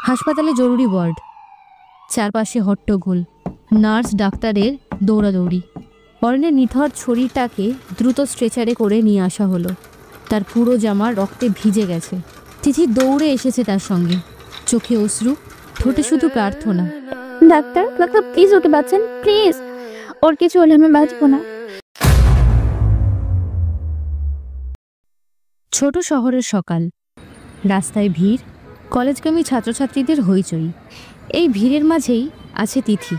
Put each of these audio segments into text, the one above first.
হাসপাতালে জরুরি ওয়ার্ড, চারপাশে হট্টগোল, নার্স ডাক্তারের দৌড়াদৌড়ি। অরণ্যের নিথর শরীরটাকে দ্রুত স্ট্রেচারে করে নিয়ে আসা হলো। তার পুরো জামা রক্তে ভিজে গেছে। তিথি দৌড়ে এসেছে তার সঙ্গে, চোখে অশ্রু, ঠোঁটে শুধু প্রার্থনা। ডাক্তার ডাক্তার প্লিজ ওকে বাঁচান, প্লিজ। ওর কিছু হলে আমি বাঁচবো না। ছোট শহরের সকাল, রাস্তায় ভিড়, কলেজগামী ছাত্রছাত্রীদের হইচই। এই ভিড়ের মাঝেই আছে তিথি।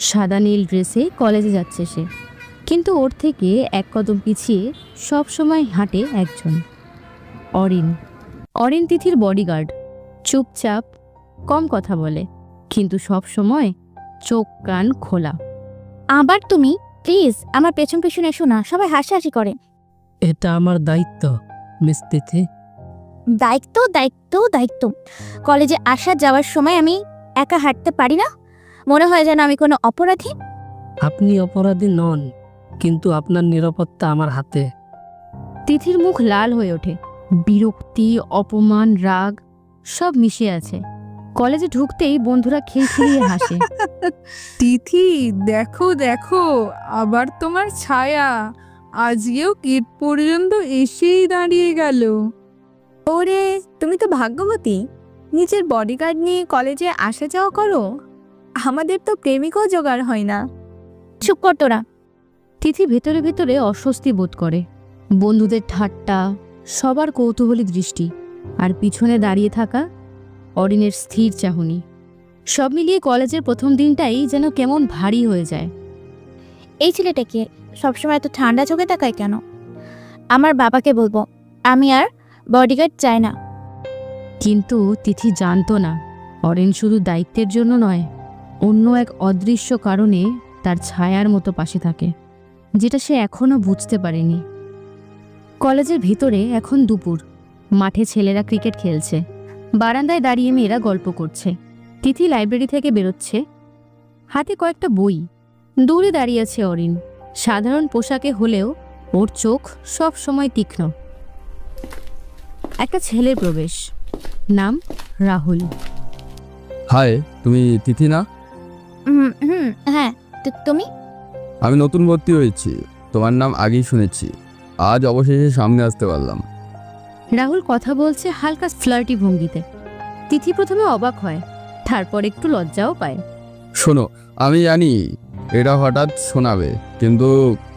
সাদা নীল ড্রেসে কলেজে যাচ্ছে সে, কিন্তু ওর থেকে এক কদম পিছিয়ে সব সময় হাঁটে একজন, অরিন। অরিন তিথির বডিগার্ড। চুপচাপ, কম কথা বলে, কিন্তু সব সময় চোখ কান খোলা। আবার তুমি? প্লিজ আমার পেছন পেছন এসো না, সবাই হাসাহাসি করে। এটা আমার দায়িত্ব মিস তিথি। দায়িত্ব দায়িত্ব দায়িত্ব? কলেজে আসা যাওয়ার সময় আমি একা হাঁটতে পারি না? মনে হয় যেন আমি কোনো অপরাধী। আপনি অপরাধী নন, কিন্তু আপনার নিরাপত্তা আমার হাতে। তিথির মুখ লাল হয়ে ওঠে। বিরক্তি, অপমান, রাগ সব মিশে আছে। কলেজে ঢুকতেই বন্ধুরা খিলখিলিয়ে হাসে। তিথি, দেখো দেখো, আবার তোমার ছায়া আজকেও গেট পর্যন্ত এসেই দাঁড়িয়ে গেল। ওরে, তুমি তো ভাগ্যবতী, নিজের বডিগার্ড নিয়ে কলেজে আসা যাওয়া করো। আমাদের তো প্রেমিকও জোগাড় হয় না। চুপ কর তোরা। তিথি ভেতরে ভেতরে অস্বস্তি বোধ করে। বন্ধুদের ঠাট্টা, সবার কৌতূহলী দৃষ্টি, আর পিছনে দাঁড়িয়ে থাকা অরিনের স্থির চাহনি, সব মিলিয়ে কলেজের প্রথম দিনটাই যেন কেমন ভারী হয়ে যায়। এই ছেলেটাকে সবসময় এত ঠান্ডা চোখে তাকায় কেন? আমার বাবাকে বলবো আমি আর বডিগার্ড চাই না। কিন্তু তিথি জানতো না, অরিন শুধু দায়িত্বের জন্য নয়, অন্য এক অদৃশ্য কারণে তার ছায়ার মতো পাশে থাকে, যেটা সে এখনো বুঝতে পারেনি। কলেজের ভিতরে এখন দুপুর। মাঠে ছেলেরা ক্রিকেট খেলছে, বারান্দায় দাঁড়িয়ে মেয়েরা গল্প করছে। তিথি লাইব্রেরি থেকে বেরোচ্ছে, হাতে কয়েকটা বই। দূরে দাঁড়িয়ে আছে অরিন, সাধারণ পোশাকে হলেও ওর চোখ সব সময় তীক্ষ্ণ। একটা ছেলের প্রবেশ, নাম রাহুল। হাই, তুমি তিথি না? হ্যাঁ, তুমি? আমি নতুন ভর্তি হয়েছি, তোমার নাম আগেই শুনেছি, আজ অবশেষে সামনে আসতে পারলাম। রাহুল কথা বলছে হালকা ফ্লার্টি ভঙ্গিতে। তিথি প্রথমে অবাক হয়, তারপর একটু লজ্জাও পায়। শোনো, আমি জানি এটা হঠাৎ শোনাবে, কিন্তু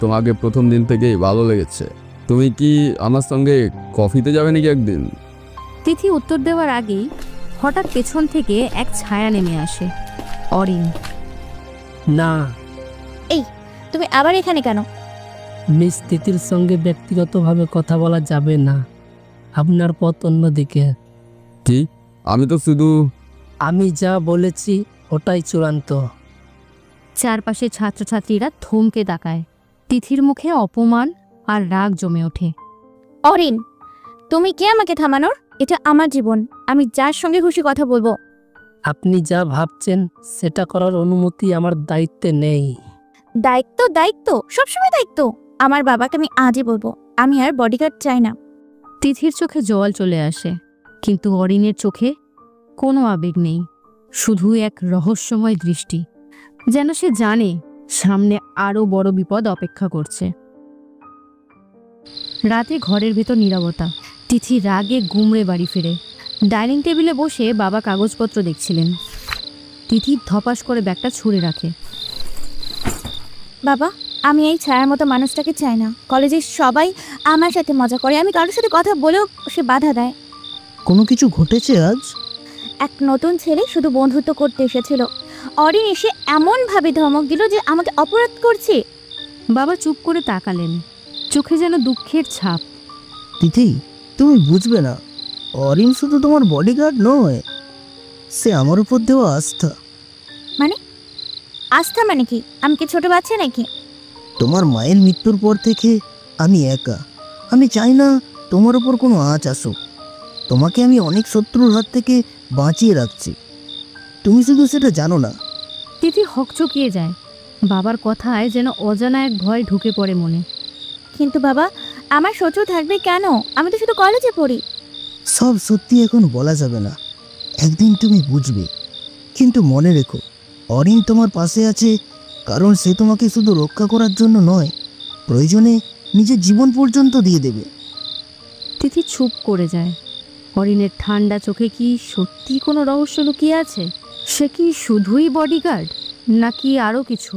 তোমাকে প্রথম দিন থেকেই ভালো লেগেছে। তুমি কি আমার সঙ্গে কফিতে যাবে নাকি একদিন? তিথি উত্তর দেওয়ার আগেই হঠাৎ পেছন থেকে এক ছায়া নেমে আসে, অরিন। না। এই, তুমি আবার এখানে কেন? মিস তিথির সঙ্গে ব্যক্তিগতভাবে কথা বলা যাবে না, আপনার পথ অন্যদিকে। কি? আমি তো শুধু... আমি যা বলেছি ওটাই চূড়ান্ত। চারপাশে ছাত্রছাত্রীরা থমকে তাকায়। তিথির মুখে অপমান আর রাগ জমে ওঠে। অরিন, তুমি কে আমাকে থামানোর? এটা আমার জীবন, আমি যার সঙ্গে খুশি কথা বলবো। আপনি যা ভাবছেন সেটা করার অনুমতি আমার দায়িত্বে নেই। দায়িত্ব দায়িত্ব, সবসময় দায়িত্ব। আমার বাবাকে আমি আজই বলবো আমি আর বডিগার্ড চাই না। তিথির চোখে জল চলে আসে, কিন্তু অরিনের চোখে কোনো আবেগ নেই, শুধু এক রহস্যময় দৃষ্টি, যেন সে জানে সামনে আরও বড় বিপদ অপেক্ষা করছে। রাতে ঘরের ভেতর নীরবতা। তিথি রাগে গুমড়ে বাড়ি ফেরে। ডাইনিং টেবিলে বসে বাবা কাগজপত্র দেখছিলেন। তিথি ধপাস করে ব্যাগটা ছুঁড়ে রাখে। বাবা, আমি এই ছায়ার মতো মানুষটাকে চাই না। কলেজের সবাই আমার সাথে মজা করে, আমি কারোর সাথে কথা বলেও সে বাধা দেয়। কোনো কিছু ঘটেছে আজ? এক নতুন ছেলে শুধু বন্ধুত্ব করতে এসেছিল, অরিন এসে এমনভাবে ধমক দিল যে আমাকে অপরাধ করছে। বাবা চুপ করে তাকালেন, চোখে যেন দুঃখের ছাপ। তিথি, তুমি বুঝবে না, অরিন শুধু তোমার বডিগার্ড নয়, সে আমার উপর দেওয়া আস্থা। মানে? আস্থা মানে কি? আমি কি ছোট বাচ্চা নাকি? তোমার মায়ের মৃত্যুর পর থেকে আমি একা। আমি চাই না তোমার উপর কোনো আঁচ আসুক। তোমাকে আমি অনেক শত্রুর হাত থেকে বাঁচিয়ে রাখছি, তুমি শুধু সেটা জানো না। তিথি হকচকিয়ে যায়। বাবার কথায় যেন অজানা এক ভয় ঢুকে পড়ে মনে। কিন্তু বাবা, আমার শত্রু থাকবে কেন? আমি তো শুধু কলেজে পড়ি। সব সত্যি এখন বলা যাবে না, একদিন তুমি বুঝবে। কিন্তু মনে রেখো, অরিন তোমার পাশে আছে কারণ সে তোমাকে শুধু রক্ষা করার জন্য নয়, প্রয়োজনে নিজের জীবন পর্যন্ত দিয়ে দেবে। তিথি চুপ করে যায়। অরিনের ঠান্ডা চোখে কি সত্যি কোনো রহস্য লুকিয়ে আছে? সে কি শুধুই বডিগার্ড, নাকি আরও কিছু?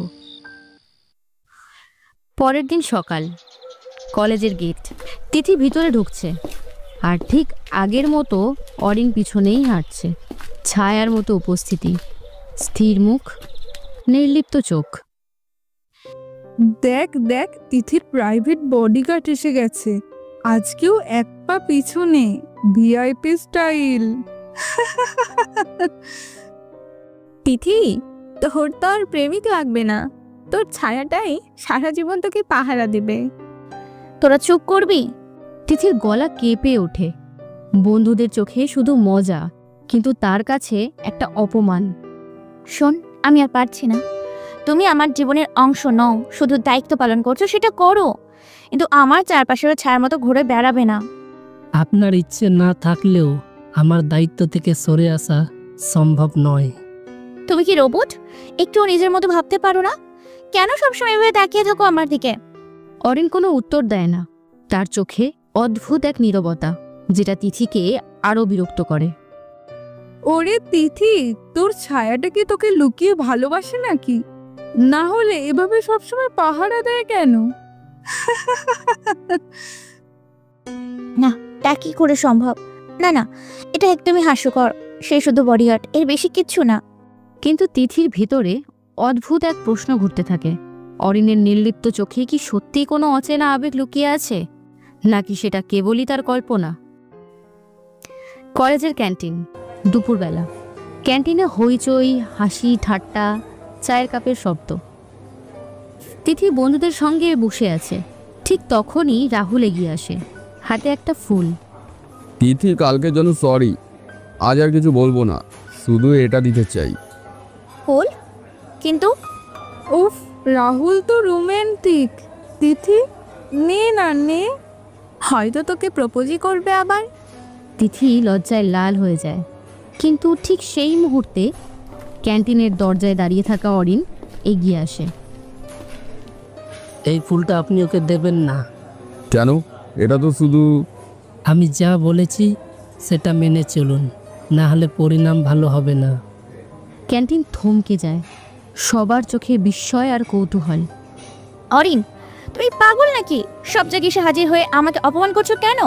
পরের দিন সকাল, কলেজের গেট। তিথি ভিতরে ঢুকছে, আর ঠিক আগের মতো অরিন পিছনেই হাঁটছে। ছায়ার মতো উপস্থিতি, স্থির মুখ, নির্লিপ্ত চোখ। দেখ দেখ, তিথির প্রাইভেট বডিগার্ড এসে গেছে। আজকেও এক পা পিছনে, ভিআইপি স্টাইল। তিথি, তোর তো আর প্রেমিক লাগবে না, তোর ছায়াটাই সারা জীবন তোকে পাহারা দেবে। তোরা চুপ করবি? তিথির গলা কেঁপে ওঠে। বন্ধুদের চোখে শুধু মজা, কিন্তু তার কাছে একটা অপমান। শোন, আমি আর পারছি না। তুমি আমার জীবনের অংশ নও, শুধু দায়িত্ব পালন করছো, সেটা করো, কিন্তু আমার চারপাশের ছায়ার মতো ঘুরে বেড়াবে না। আপনার ইচ্ছে না থাকলেও আমার দায়িত্ব থেকে সরে আসা সম্ভব নয়। তুমি কি রোবট? একটুও নিজের মতো ভাবতে পারো না? কেন সবসময় এভাবে তাকিয়ে থাকো আমার দিকে? অরিন কোনো উত্তর দেয় না। তার চোখে অদ্ভুত এক নীরবতা, যেটা তিথিকে আরো বিরক্ত করে। ওরে তিথি, তোর ছায়াটা কি তোকে লুকিয়ে ভালোবাসে নাকি? না হলে এভাবে সবসময় পাহারা দেয় কেন? না, তা কি করে সম্ভব? না না, এটা একদমই হাস্যকর। সে শুধু বডিগার্ড, এর বেশি কিচ্ছু না। কিন্তু তিথির ভিতরে অদ্ভুত এক প্রশ্ন ঘুরতে থাকে। অরিনের নির্লিপ্ত চোখে কি সত্যিই কোনো অচেনা আবেগ লুকিয়ে আছে, নাকি সেটা কেবলই তার কল্পনা? কলেজের ক্যান্টিন, দুপুরবেলা। ক্যান্টিনে হইচই, হাসি ঠাট্টা, চায়ের কাপের শব্দ। তিথি বন্ধুদের সঙ্গে বসে আছে। ঠিক তখনই রাহুল এগিয়ে আসে, হাতে একটা ফুল। তিথি, কালকের জন্য সরি। আজ আর কিছু বলবো না, শুধু এটা দিতে চাই। ফুল? কিন্তু উফ, রাহুল তো রোম্যান্টিক। তিথি, নে না নে। হয়তো তোকে প্রপোজই করবে আবার। তিথি লজ্জায় লাল হয়ে যায়। কিন্তু ঠিক সেই মুহূর্তে ক্যান্টিনের দরজায় দাঁড়িয়ে থাকা অরিন এগিয়ে আসে। এই ফুলটা আপনি ওকে দেবেন না। কেন? এটা তো শুধু... আমি যা বলেছি সেটা মেনে চলুন, না হলে পরিণাম ভালো হবে না। ক্যান্টিন থমকে যায়। সবার চোখে বিস্ময় আর কৌতূহল। অরিন, তুমি পাগল নাকি? সব জায়গায় এসে হাজির হয়ে আমাকে অপমান করছো কেন?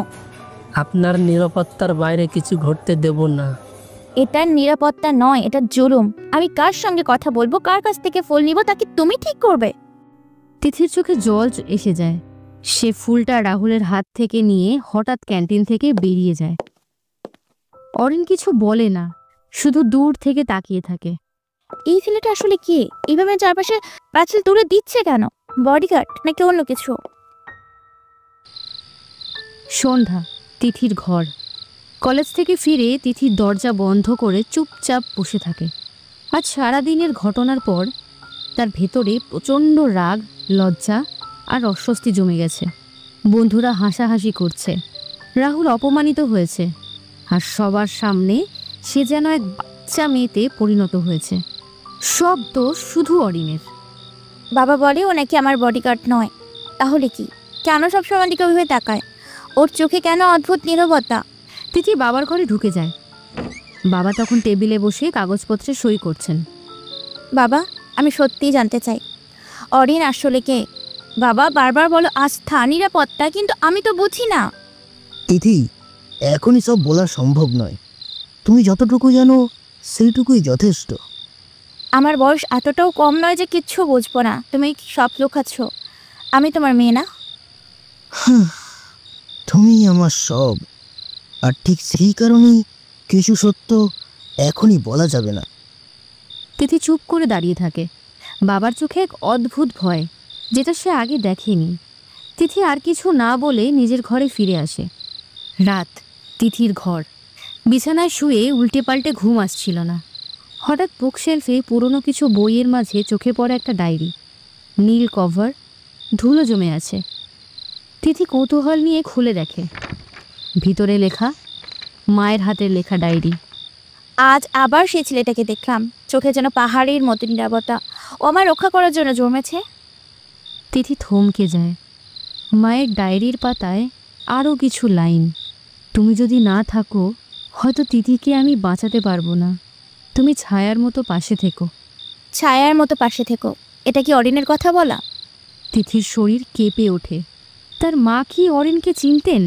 আপনার নিরাপত্তার বাইরে কিছু ঘটতে দেব না। এটা নিরাপত্তা নয়, এটা জুলুম। আমি কার সঙ্গে কথা বলবো, কার কাছ থেকে ফুল নিব, তা কি তুমি ঠিক করবে? তিথির চোখে জল এসে যায়। সে ফুলটা রাহুলের হাত থেকে নিয়ে হঠাৎ ক্যান্টিন থেকে বেরিয়ে যায়। অরিন কিছু বলে না, শুধু দূর থেকে তাকিয়ে থাকে। এই ছেলেটা আসলে কে? এইভাবে চারপাশে পাঁচিল তুলে দিচ্ছে কেন? বডিগার্ড নাকি অন্য কিছু? সন্ধ্যা, তিথির ঘর। কলেজ থেকে ফিরে তিথির দরজা বন্ধ করে চুপচাপ বসে থাকে। আজ সারাদিনের ঘটনার পর তার ভেতরে প্রচণ্ড রাগ, লজ্জা আর অস্বস্তি জমে গেছে। বন্ধুরা হাসাহাসি করছে, রাহুল অপমানিত হয়েছে, আর সবার সামনে সে যেন এক বাচ্চা মেয়েতে পরিণত হয়েছে। সব দোষ শুধু অরিনের। বাবা বলে ও নাকি আমার বডিগার্ড নয়। তাহলে কি? কেন সবসময় দিকে ওইভাবে তাকায়? ওর চোখে কেন অদ্ভুত নীরবতা? তিথি বাবার ঘরে ঢুকে যায়। বাবা তখন টেবিলে বসে কাগজপত্রে সই করছেন। বাবা, আমি সত্যিই জানতে চাই, অরিন আসলে কে? বাবা বারবার বলো আস্থা, নিরাপত্তা, কিন্তু আমি তো বুঝি না। তিথি, এখনই সব বলা সম্ভব নয়। তুমি যতটুকু জানো সেইটুকুই যথেষ্ট। আমার বয়স এতটাও কম নয় যে কিচ্ছু বুঝবো না। তুমি কি সব লুকাচ্ছ? আমি তোমার মেয়ে না? তুমি আমার সব, আর ঠিক সেই কারণেই কিছু সত্য এখনই বলা যাবে না। তিথি চুপ করে দাঁড়িয়ে থাকে। বাবার চোখে এক অদ্ভুত ভয়, যেটা সে আগে দেখেনি। তিথি আর কিছু না বলে নিজের ঘরে ফিরে আসে। রাত, তিথির ঘর। বিছানায় শুয়ে উল্টে পাল্টে ঘুম আসছিল না। হঠাৎ বুকশেলফে পুরনো কিছু বইয়ের মাঝে চোখে পড়ে একটা ডায়েরি। নীল কভার, ধুলো জমে আছে। তিথি কৌতূহল নিয়ে খুলে দেখে। ভিতরে লেখা, মায়ের হাতের লেখা ডায়েরি। আজ আবার সেই ছেলেটাকে দেখলাম, চোখে যেন পাহাড়ের মতো নীরবতা। ও আমার রক্ষা করার জন্য জন্মেছে। তিথি থমকে যায়। মায়ের ডায়েরির পাতায় আরও কিছু লাইন। তুমি যদি না থাকো হয়তো তিথিকে আমি বাঁচাতে পারবো না। তুমি ছায়ার মতো পাশে থেকো। ছায়ার মতো পাশে থেকো, এটা কি অরিনের কথা বলা? তিথির শরীর কেঁপে ওঠে। তার মা কি অরিনকে চিনতেন,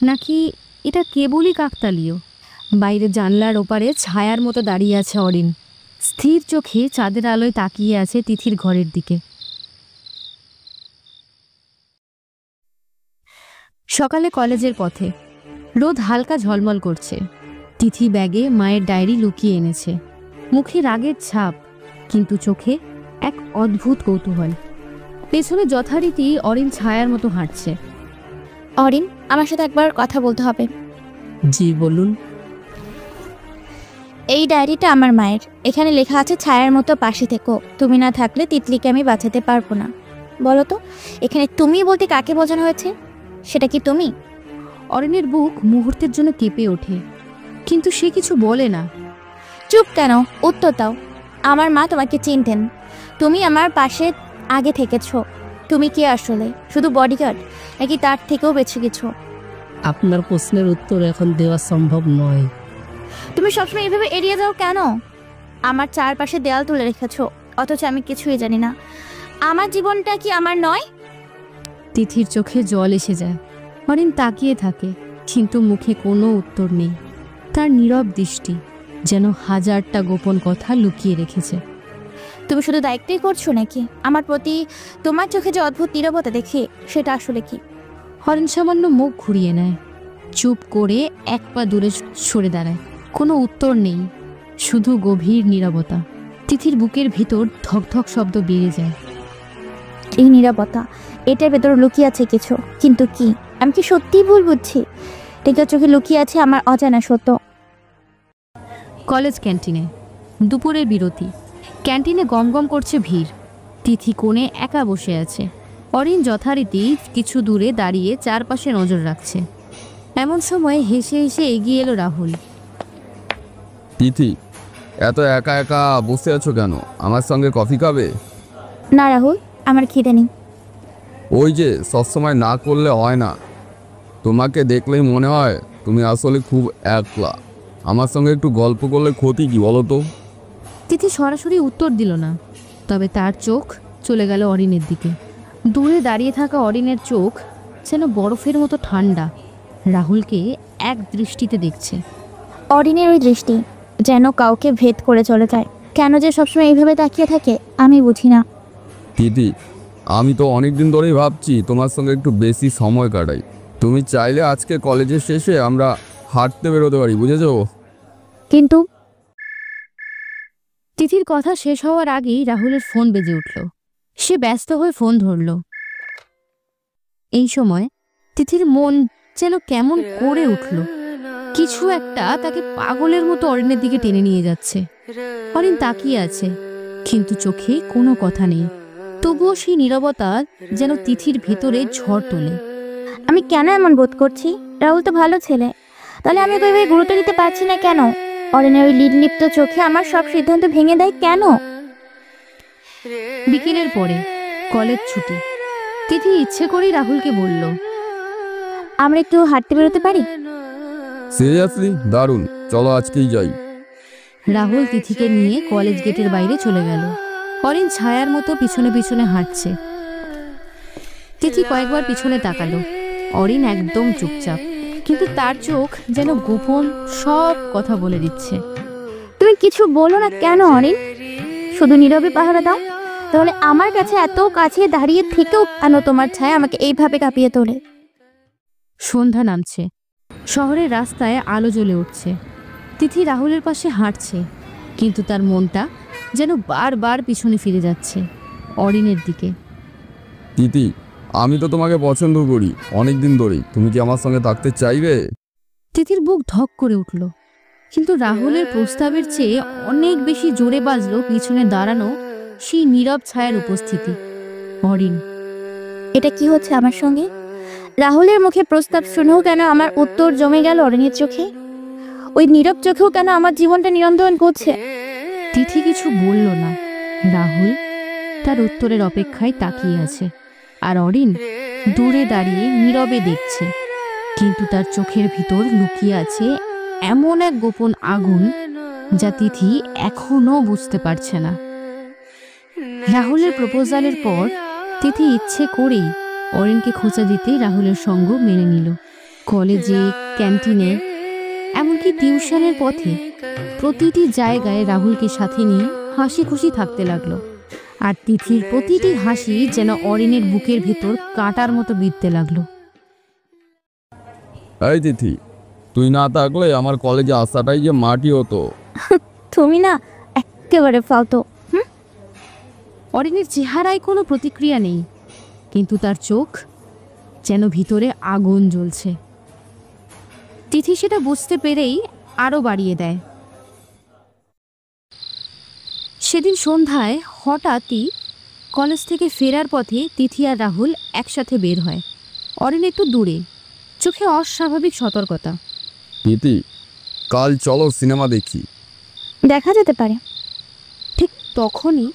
নাকি এটা কেবলই কাকতালীয়? বাইরে জানলার ওপারে ছায়ার মতো দাঁড়িয়ে আছে অরিন। স্থির চোখে চাঁদের আলোয় তাকিয়ে আছে তিথির ঘরের দিকে। সকালে কলেজের পথে রোদ হালকা ঝলমল করছে। তিথি ব্যাগে মায়ের ডায়েরি লুকিয়ে এনেছে। মুখে রাগের ছাপ, কিন্তু চোখে এক অদ্ভুত কৌতূহল। পেছনে যথারীতি অরিন ছায়ার মতো হাঁটছে। অরিন, আমার সাথে একবার কথা বলতে হবে। জি বলুন। এই ডায়েরিটা আমার মায়ের। এখানে লেখা আছে ছায়ার মতো পাশে থেকো, তুমি না থাকলে তিতলিকে আমি বাঁচাতে পারবো না। বলো তো, এখানে তুমি বলতে কাকে বোঝানো হয়েছে? সেটা কি তুমি? অরিনের বুক মুহূর্তের জন্য কেঁপে ওঠে, কিন্তু সে কিছু বলে না। চুপ কেন? উত্তর দাও। আমার মা তোমাকে চিনতেন, তুমি আমার পাশে আগে থেকেছ। তুমি কি আসলে শুধু বডিগার্ড, নাকি তার থেকেও বেছে গেছো? আপনার প্রশ্নের উত্তর এখন দেওয়া সম্ভব নয়। তুমি সবসময় এভাবে এড়িয়ে যাও কেন? আমার চারপাশে দেয়াল তুলে রেখেছ, অথচ আমি কিছুই জানি না। আমার জীবনটা কি আমার নয়? তিথির চোখে জল এসে যায়। অরিন তাকিয়ে থাকে, কিন্তু মুখে কোনো উত্তর নেই। তার নীরব দৃষ্টি যেন হাজারটা গোপন কথা লুকিয়ে রেখেছে। তুমি শুধু দায়িত্বই করছো নাকি? আমার প্রতি তোমার চোখে যে অদ্ভুত নীরবতা দেখি, সেটা আসলে কি? অরিন সামান্য মুখ ঘুরিয়ে নেয়, চুপ করে এক পা দূরে সরে দাঁড়ায়। কোনো উত্তর নেই, শুধু গভীর নীরবতা। তিথির বুকের ভিতর ধকধক শব্দ বেড়ে যায়। এই নীরবতা, এটার ভেতর লুকিয়ে আছে কিছু, কিন্তু কি? আমি কি সত্যিই ভুল বুঝছি? টিকার চোখে লুকিয়ে আছে আমার অজানা সত্য। কলেজ ক্যান্টিনে দুপুরের বিরতি। ক্যান্টিনে গমগম করছে ভিড়। তিথি কোণে একা বসে আছে। অরিন যথারীতি কিছু দূরে দাঁড়িয়ে চারপাশে নজর রাখছে। এমন সময় হেসে হেসে এগিয়ে এলো রাহুল। তিথি, এত একা একা বসে আছো কেন? আমার সঙ্গে কফি খাবে? না রাহুল, আমার খিদে নেই। ওই যে সবসময় না করলে হয় না। তোমাকে দেখলেই মনে হয় তুমি আসলে খুব একলা। আমার সঙ্গে একটু গল্প করলে ক্ষতি কি বলো তো? তিথি সরাসরি উত্তর দিল না, তবে তার চোখ চলে গেল অরিনের দিকে। দূরে দাঁড়িয়ে থাকা অরিনের চোখ যেন বরফের মতো ঠান্ডা। রাহুলকে এক দৃষ্টিতে দেখছে। অরিনের ওই দৃষ্টি যেন কাউকে ভেদ করে চলে যায়। কেন যে সবসময় এইভাবে তাকিয়ে থাকে আমি বুঝি না। তিথি, আমি তো অনেক দিন ধরেই ভাবছি তোমার সঙ্গে একটু বেশি সময় কাটাই। তুমি চাইলে আজকে কলেজের শেষে আমরা হাঁটতে বেরোতে পারি, বুঝেছো? কিন্তু তিথির কথা শেষ হওয়ার আগেই রাহুলের ফোন বেজে উঠল। সে ব্যস্ত হয়ে ফোন ধরল। এই সময় তিথির মন যেন কেমন করে উঠল। কিছু একটা তাকে পাগলের মতো অরিনের দিকে টেনে নিয়ে যাচ্ছে। অরিন তাকিয়ে আছে, কিন্তু চোখে কোনো কথা নেই। তবুও সেই নীরবতা যেন তিথির ভেতরে ঝড় তোলে। আমি কেন এমন বোধ করছি? রাহুল তো ভালো ছেলে, তাহলে আমি ওইভাবে গুরুত্ব দিতে পারছি না কেন? অরিনের ওই লিপলিপ্ত চোখে আমার সব সিদ্ধান্ত ভেঙে দেয় কেন? বিকেলের পরে কলেজ ছুটি। তিথি ইচ্ছে করেই রাহুলকে বলল, আমরা একটু হাঁটতে বেরোতে পারি? সিরিয়াসলি? দারুণ, চলো আজকেই যাই। রাহুল তিথিকে নিয়ে কলেজ গেটের বাইরে চলে গেল। অরিন ছায়ার মতো পিছনে পিছনে হাঁটছে। তিথি কয়েকবার পিছনে তাকালো। অরিন একদম চুপচাপ, কিন্তু তার চোখ যেন গোপন সব কথা বলে দিচ্ছে। তুমি কিছু বলো না কেন অরিন? শুধু নীরবে পাহারা দাও? তাহলে আমার কাছে এত কাছে দাঁড়িয়ে থেকেও কেন তোমার ছায়া আমাকে এইভাবে কাঁপিয়ে তোলে? সন্ধ্যা নামছে। শহরের রাস্তায় আলো জ্বলে উঠছে। তিথি রাহুলের পাশে হাঁটছে, কিন্তু তার মনটা যেন বারবার পিছনে ফিরে যাচ্ছে অরিনের দিকে। তিথি, আমি তো তোমাকে পছন্দ করি অনেক দিন ধরেই। তুমি কি আমার সঙ্গে থাকতে চাইবে? তিথির বুক ধক করে উঠল, কিন্তু রাহুলের প্রস্তাবের চেয়ে অনেক বেশি জোরে বাজলো পিছনে দাঁড়ানো সেই নীরব ছায়ার উপস্থিতি। অরিন, এটা কি হচ্ছে আমার সঙ্গে? রাহুলের মুখে প্রস্তাব শুনেও কেন আমার উত্তর জমে গেল অরিনের চোখে? ওই নীরব চোখেও কেন আমার জীবনটা নিয়ন্ত্রণ করছে? তিথি কিছু বলল না। রাহুল তার উত্তরের অপেক্ষায় তাকিয়ে আছে, আর অরিন দূরে দাঁড়িয়ে নীরবে দেখছে। কিন্তু তার চোখের ভিতর লুকিয়ে আছে এমন এক গোপন আগুন যা তিথি এখনো বুঝতে পারছে না। রাহুলের প্রপোজালের পর তিথি ইচ্ছে করেই অরিনকে খোঁচা দিতে রাহুলের সঙ্গ মেনে নিল। কলেজে, ক্যান্টিনে, এমনকি টিউশনের পথে প্রতিটি জায়গায় রাহুলকে সাথে নিয়ে হাসি খুশি থাকতে লাগলো। আর তিথির প্রতিটি হাসি যেন অরিনের বুকের ভেতর কাঁটার মতো বিঁধতে লাগলো। এই তিথি, তুই না থাকলে আমার কলেজে আসাটাই যে মাটি হতো। তুমি না একেবারে ফালতু। অরিনের চেহারায় কোনো প্রতিক্রিয়া নেই, কিন্তু তার চোখ যেন ভিতরে আগুন জ্বলছে। তিথি সেটা বুঝতে পেরেই আরও বাড়িয়ে দেয়। সেদিন সন্ধ্যায় হঠাৎই কলেজ থেকে ফেরার পথে তিথি আর রাহুল একসাথে বের হয়। অরিন একটু দূরে, চোখে অস্বাভাবিক সতর্কতা। তিথি, কাল চলো সিনেমা দেখি। দেখা যেতে পারে। ঠিক তখনই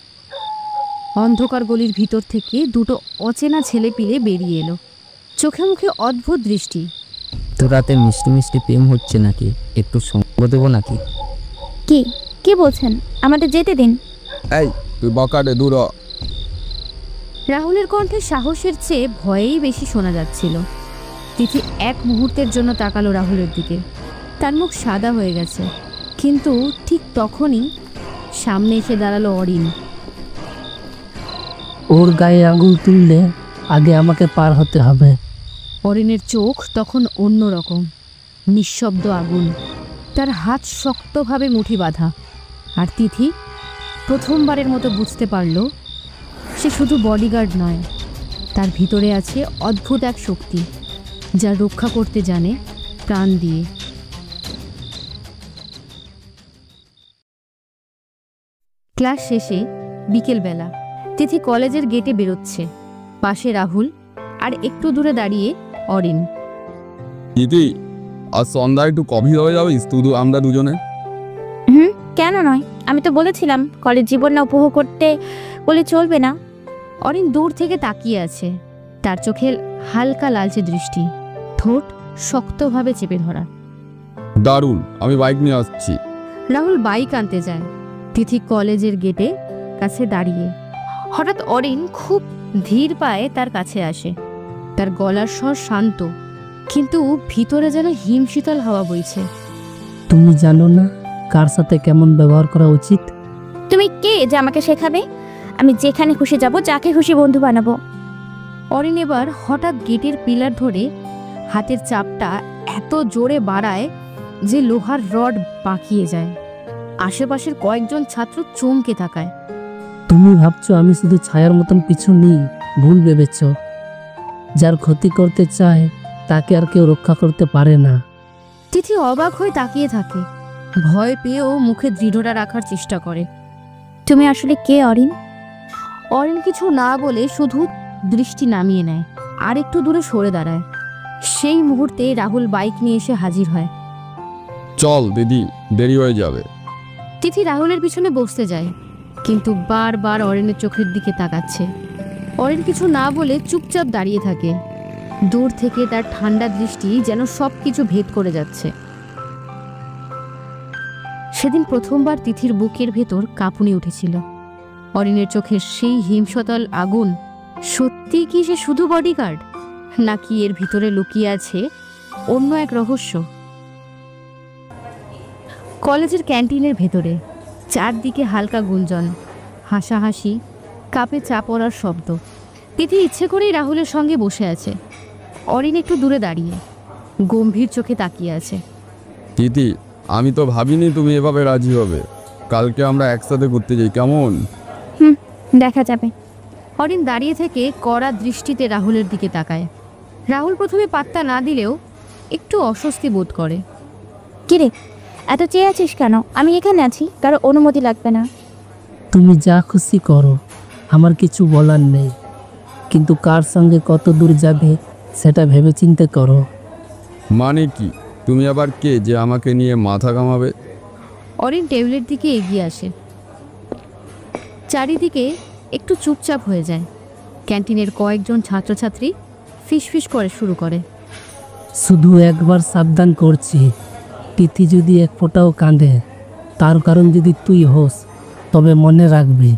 অন্ধকার গলির ভিতর থেকে দুটো অচেনা ছেলেপিলে বেরিয়ে এলো, চোখে মুখে অদ্ভুত দৃষ্টি। তো রাতে মিষ্টি মিষ্টি প্রেম হচ্ছে নাকি? একটু সঙ্গ দেবো নাকি? কি কি বলছেন? আমাদের যেতে দিন। এই তুই বকাটে দূর হ। রাহুলের কণ্ঠে সাহসের চেয়ে ভয়েই বেশি শোনা যাচ্ছিল। তিথি এক মুহূর্তের জন্য তাকালো রাহুলের দিকে। তার মুখ সাদা হয়ে গেছে, কিন্তু ঠিক তখনই সামনে এসে দাঁড়ালো অরিন। ওর গায়ে আঙুল তুললে আগে আমাকে পার হতে হবে। অরিনের চোখ তখন অন্যরকম, নিঃশব্দ আগুন। তার হাত শক্তভাবে মুঠি বাঁধা। আর তিথি প্রথমবারের মতো বুঝতে পারল সে শুধু বডিগার্ড নয়, তার ভিতরে আছে অদ্ভুত এক শক্তি যা রক্ষা করতে জানে প্রাণ দিয়ে। ক্লাস শেষে বিকেলবেলা তিথি কলেজের গেটে বেরোচ্ছে। পাশে রাহুল, আর একটু দূরে দাঁড়িয়ে অরিন। তিথি, আজ সন্ধ্যায় একটু কফি হয়ে যাবে শুধু আমরা দুজনে? কেন নয়? আমি তো বলেছিলাম কলেজ জীবনটা উপভোগ করতে বলে চলবে না। অরিন দূর থেকে তাকিয়ে আছে, তার চোখে হালকা লালচে দৃষ্টি, ঠোঁট শক্তভাবে চেপে ধরা। দারুণ, আমি বাইক নিয়ে আসছি। রাহুল বাইক আনতে যায়। তিথি কলেজের গেটে কাছে দাঁড়িয়ে। হঠাৎ অরিন খুব ধীর পায়ে তার কাছে আসে। তার গলার স্বর শান্ত, কিন্তু ভিতরে যেন হিমশীতল হাওয়া বইছে। তুমি জানো না কার সাথে কেমন ব্যবহার করা উচিত? তুমি কে যে আমাকে শেখাবে? আমি যেখানে খুশি যাব, যাকে খুশি বন্ধু বানাবো। অরিন এবার হঠাৎ গেটের পিলার ধরে হাতের চাপটা এত জোরে বাড়ায় যে লোহার রড বাঁকিয়ে যায়। আশেপাশের কয়েকজন ছাত্র চমকে তাকায়। তুমি ভাবছো আমি শুধু ছায়ার মতন পিছু নিই? ভুল ভেবেছ। যার ক্ষতি করতে চায় তাকে আর কেউ রক্ষা করতে পারে না। তিথি অবাক হয়ে তাকিয়ে থাকে, ভয় পেয়েও মুখে দৃঢ়তা রাখার চেষ্টা করে। তুমি আসলে কে অরিন? অরিন কিছু না বলে শুধু দৃষ্টি নামিয়ে নেয় আর একটু দূরে সরে দাঁড়ায়। সেই মুহূর্তে রাহুল বাইক নিয়ে এসে হাজির হয়। চল দিদি, দেরি হয়ে যাবে। তিথি রাহুলের পিছনে বসতে যায়, কিন্তু বারবার অরিনের চোখের দিকে তাকাচ্ছে। অরিন কিছু না বলে চুপচাপ দাঁড়িয়ে থাকে। দূর থেকে তার ঠান্ডা দৃষ্টি যেন সব কিছু ভেদ করে যাচ্ছে। সেদিন প্রথমবার তিথির বুকের ভেতর কাঁপুনি উঠেছিল। অরিনের চোখের সেই হিমশীতল আগুন, সত্যি কি সে শুধু বডিগার্ড, নাকি এর ভিতরে লুকিয়ে আছে অন্য এক রহস্য? কলেজের ক্যান্টিনের ভেতরে চারদিকে হালকা গুঞ্জন, হাসাহাসি, কাপে চা পড়ার শব্দ। তিথি ইচ্ছে করেই রাহুলের সঙ্গে বসে আছে। অরিন একটু দূরে দাঁড়িয়ে গম্ভীর চোখে তাকিয়ে আছে। তিথি, আমি তো ভাবিনি তুমি এভাবে রাজি হবে। কালকে আমরা একসাথে ঘুরতে যাই, কেমন? দেখা যাবে। অরিন দাঁড়িয়ে থেকে কড়া দৃষ্টিতে রাহুলের দিকে তাকায়। রাহুল প্রথমে পাত্তা না দিলেও একটু অস্বস্তি বোধ করে। কিরে, এত চেয়ে আছিস কেন? আমি এখানে আছি, কারো অনুমতি লাগবে না। তুমি যা খুশি করো, আমার কিছু বলার নেই, কিন্তু কার সঙ্গে কত দূর যাবে সেটা ভেবে চিন্তে করো। মানে কি? তুমি আবার কে যে আমাকে নিয়ে মাথা ঘামাবে? অরিন টেবিলের দিকে এগিয়ে আসে। চারিদিকে একটু চুপচাপ হয়ে যায়। ক্যান্টিনের কয়েকজন ছাত্রছাত্রী ফিসফিস করে শুরু করে। শুধু একবার সাবধান করছি, তিথি যদি এক ফোঁটাও কাঁদে, তার কারণ যদি তুই হোস, তবে মনে রাখবি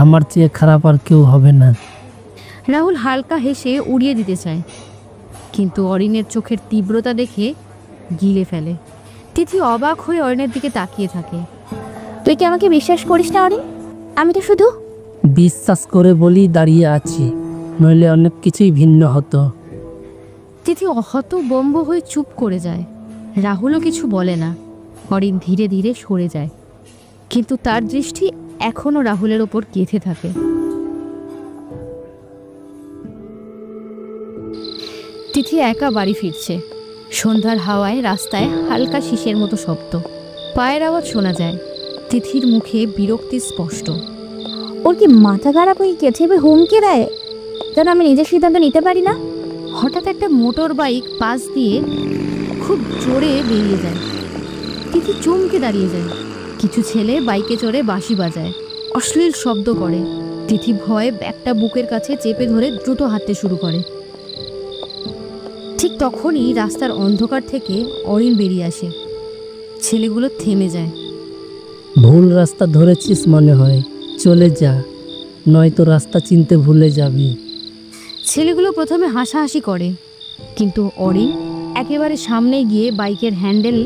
আমার চেয়ে খারাপ আর কেউ হবে না। রাহুল হালকা হেসে উড়িয়ে দিতে চায়, কিন্তু অরিনের চোখের তীব্রতা দেখে গিলে ফেলে। তিথি অবাক হয়ে অরিনের দিকে তাকিয়ে থাকে। তুই কি আমাকে বিশ্বাস করিস না অরিন? আমি তো শুধু বিশ্বাস করে বলি দাঁড়িয়ে আছি, নইলে অনেক কিছুই ভিন্ন হতো। তিথি হতভম্ব হয়ে চুপ করে যায়। রাহুলও কিছু বলে না। অরিন ধীরে ধীরে সরে যায়, কিন্তু তার দৃষ্টি এখনো রাহুলের ওপর গেঁথে থাকে। তিথি একা বাড়ি ফিরছে। সন্ধ্যার হাওয়ায় রাস্তায় হালকা শীষের মতো শব্দ, পায়ের আওয়াজ শোনা যায়। তিথির মুখে বিরক্তি স্পষ্ট। ওর কি মাথা খারাপ হয়ে গেছে? এবার হুমকি দেয় যেন আমি নিজের সিদ্ধান্ত নিতে পারি না। হঠাৎ একটা মোটর বাইক পাশ দিয়ে খুব জোরে বেরিয়ে যায়। তিথি চমকে দাঁড়িয়ে যায়। কিছু ছেলে বাইকে চড়ে বাঁশি বাজায়, অশ্লীল শব্দ করে। তিথি ভয়ে ব্যাগটা বুকের কাছে চেপে ধরে দ্রুত হাঁটতে শুরু করে। ঠিক তখনই রাস্তার অন্ধকার থেকে অরিন বেরিয়ে আসে। ছেলেগুলো থেমে যায়। ভুল রাস্তা ধরেছিস মনে হয়, চলে যা, নয়তো রাস্তা চিনতে ভুলে যাবি। ছেলেগুলো প্রথমে হাসাহাসি করে, কিন্তু অরিন একেবারে সামনে গিয়ে বাইকের হ্যান্ডেল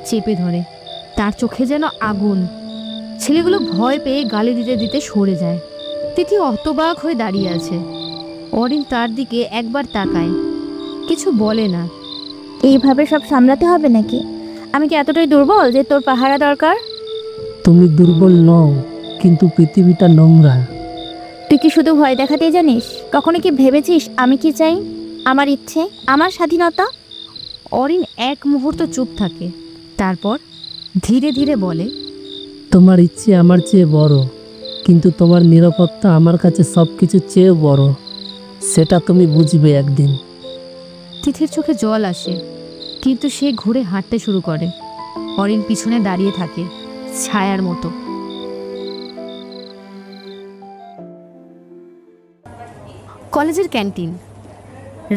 চেপে ধরে। তার চোখে যেন আগুন। ছেলেগুলো ভয় পেয়ে গালি দিতে দিতে সরে যায়। তিথি হতবাক হয়ে দাঁড়িয়ে আছে। অরিন তার দিকে একবার তাকায়, কিছু বলে না। এইভাবে সব সামলাতে হবে নাকি? আমি কি এতটাই দুর্বল যে তোর পাহারা দরকার? তুমি দুর্বল নও, কিন্তু পৃথিবীটা নোংরা। তুই কি শুধু ভয় দেখাতে জানিস? কখনো কি ভেবেছিস আমি কি চাই? আমার ইচ্ছে, আমার স্বাধীনতা। অরিন এক মুহূর্ত চুপ থাকে, তারপর ধীরে ধীরে বলে, তোমার ইচ্ছে আমার চেয়ে বড়, কিন্তু তোমার নিরাপত্তা আমার কাছে সব কিছুর চেয়েও বড়। সেটা তুমি বুঝবে একদিন। তিথির চোখে জল আসে, কিন্তু সে ঘুরে হাঁটতে শুরু করে। অরিন পিছনে দাঁড়িয়ে থাকে, ছায়ার মতো। কলেজের ক্যান্টিন।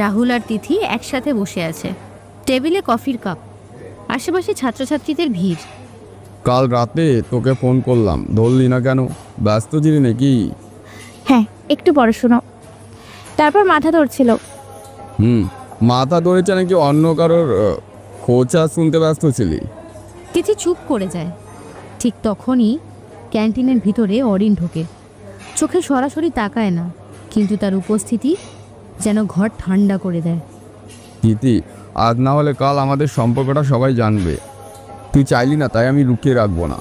রাহুল আর তিথি একসাথে বসে আছে। টেবিলে কফির কাপ, আশেপাশে ছাত্রছাত্রীদের ভিড়। কাল রাতে তোকে ফোন করলাম, ধরলি না কেন? ব্যস্ত ছিলি নাকি? হ্যাঁ, একটু পড়াশোনা, তারপর মাথা ধরছিল। মাথা ধরেছে নাকি অন্য কারোর খোঁচা শুনতে ব্যস্ত ছিলি? তিথি চুপ করে যায়। ঠিক তখনই ক্যান্টিনের ভিতরে অরিন ঢোকে। চোখে সরাসরি তাকায় না, কিন্তু তার উপস্থিতি যেন ঘর ঠান্ডা করে দেয়। তিথি, আজ না হলে কাল আমাদের সম্পর্কটা সবাই জানবে। তুই চাইলি না, তাই আমি লুকিয়ে রাখবো না।